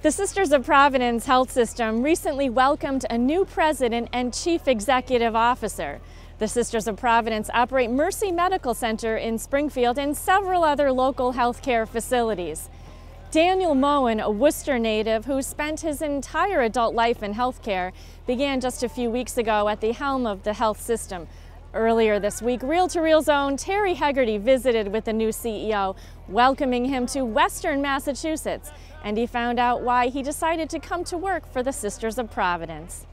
The Sisters of Providence Health System recently welcomed a new president and chief executive officer. The Sisters of Providence operate Mercy Medical Center in Springfield and several other local healthcare facilities. Daniel Moen, a Worcester native who spent his entire adult life in healthcare, began just a few weeks ago at the helm of the health system. Earlier this week, Reel to Reel's own Terry Hegarty visited with the new CEO, welcoming him to Western Massachusetts, and he found out why he decided to come to work for the Sisters of Providence.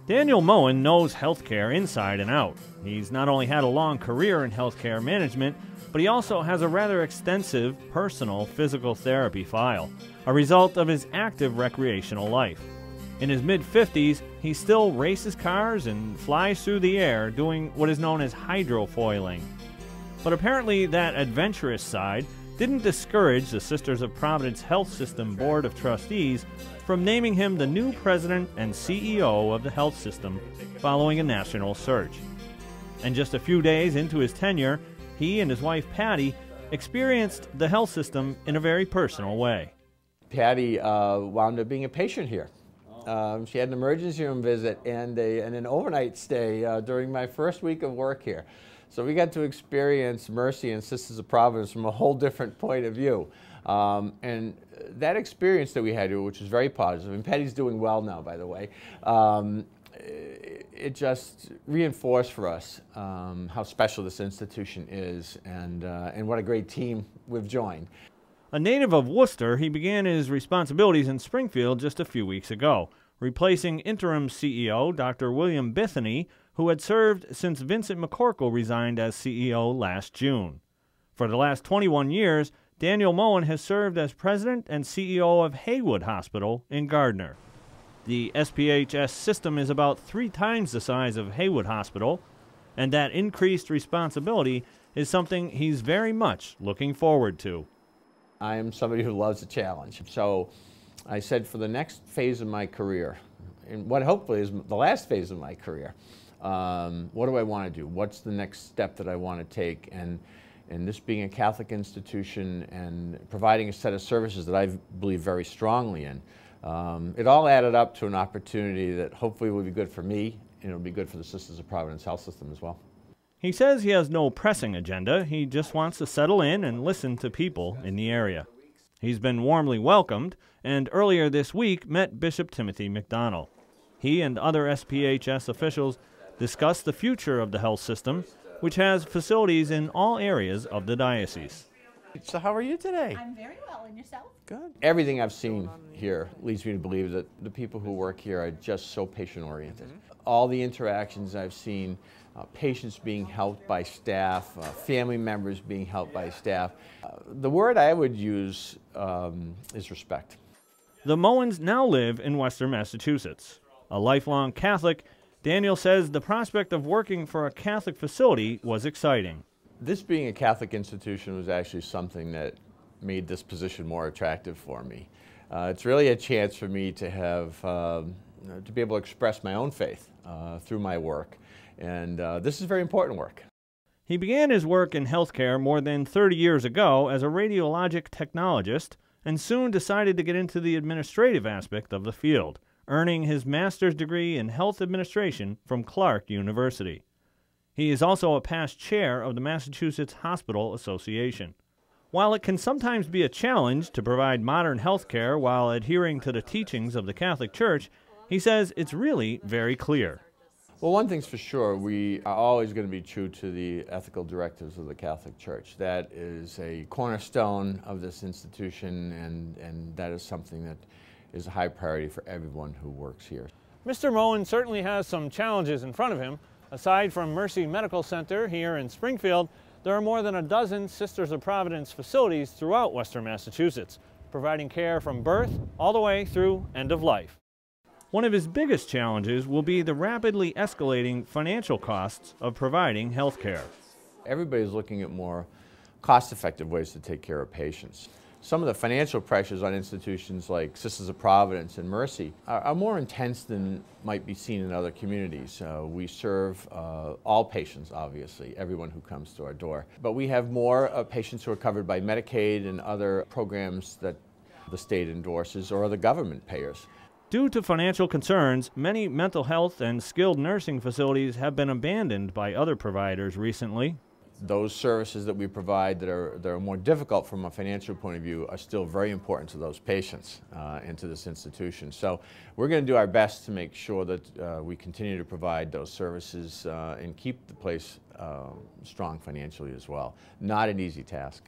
Daniel Moen knows healthcare inside and out. He's not only had a long career in healthcare management, but he also has a rather extensive personal physical therapy file, a result of his active recreational life. In his mid-50s, he still races cars and flies through the air doing what is known as hydrofoiling. But apparently that adventurous side didn't discourage the Sisters of Providence Health System Board of Trustees from naming him the new president and CEO of the health system following a national search. And just a few days into his tenure, he and his wife Patty experienced the health system in a very personal way. Patty wound up being a patient here. She had an emergency room visit and an overnight stay during my first week of work here. So we got to experience Mercy and Sisters of Providence from a whole different point of view. And that experience that we had here, which was very positive, and Patty's doing well now, by the way, it just reinforced for us how special this institution is and what a great team we've joined. A native of Worcester, he began his responsibilities in Springfield just a few weeks ago, replacing interim CEO Dr. William Bithany, who had served since Vincent McCorkle resigned as CEO last June. For the last 21 years, Daniel Moen has served as president and CEO of Haywood Hospital in Gardner. The SPHS system is about 3 times the size of Haywood Hospital, and that increased responsibility is something he's very much looking forward to. I am somebody who loves a challenge. So I said for the next phase of my career, and what hopefully is the last phase of my career, what do I want to do? What's the next step that I want to take? And this being a Catholic institution and providing a set of services that I believe very strongly in, it all added up to an opportunity that hopefully will be good for me, and it'll be good for the Sisters of Providence Health System as well. He says he has no pressing agenda. He just wants to settle in and listen to people in the area. He's been warmly welcomed, and earlier this week met Bishop Timothy McDonnell. He and other SPHS officials discussed the future of the health system, which has facilities in all areas of the diocese. So how are you today? I'm very well, and yourself? Good. Everything I've seen here leads me to believe that the people who work here are just so patient-oriented. All the interactions I've seen, patients being helped by staff, family members being helped by staff. The word I would use is respect. The Moens now live in Western Massachusetts. A lifelong Catholic, Daniel says the prospect of working for a Catholic facility was exciting. This being a Catholic institution was actually something that made this position more attractive for me. It's really a chance for me to have, to be able to express my own faith through my work. And this is very important work. He began his work in healthcare more than 30 years ago as a radiologic technologist and soon decided to get into the administrative aspect of the field, earning his master's degree in health administration from Clark University. He is also a past chair of the Massachusetts Hospital Association. While it can sometimes be a challenge to provide modern health care while adhering to the teachings of the Catholic Church, he says it's really very clear. Well, one thing's for sure, we are always going to be true to the ethical directives of the Catholic Church. That is a cornerstone of this institution, and that is something that is a high priority for everyone who works here. Mr. Moen certainly has some challenges in front of him. Aside from Mercy Medical Center here in Springfield, there are more than a dozen Sisters of Providence facilities throughout Western Massachusetts, providing care from birth all the way through end of life. One of his biggest challenges will be the rapidly escalating financial costs of providing health care. Everybody's looking at more cost-effective ways to take care of patients. Some of the financial pressures on institutions like Sisters of Providence and Mercy are more intense than might be seen in other communities. We serve all patients, obviously, everyone who comes to our door. But we have more patients who are covered by Medicaid and other programs that the state endorses or the government payers. Due to financial concerns, many mental health and skilled nursing facilities have been abandoned by other providers recently. Those services that we provide that are more difficult from a financial point of view are still very important to those patients and to this institution. So we're going to do our best to make sure that we continue to provide those services and keep the place strong financially as well. Not an easy task.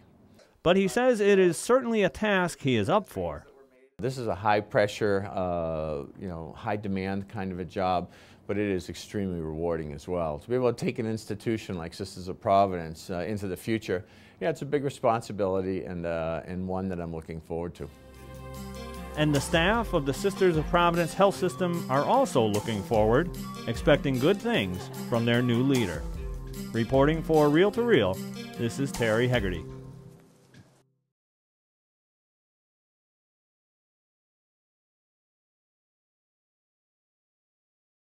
But he says it is certainly a task he is up for. This is a high pressure, high demand kind of a job, but it is extremely rewarding as well. To be able to take an institution like Sisters of Providence into the future, yeah, it's a big responsibility and one that I'm looking forward to. And the staff of the Sisters of Providence Health System are also looking forward, expecting good things from their new leader. Reporting for Reel to Reel, this is Terry Hegarty.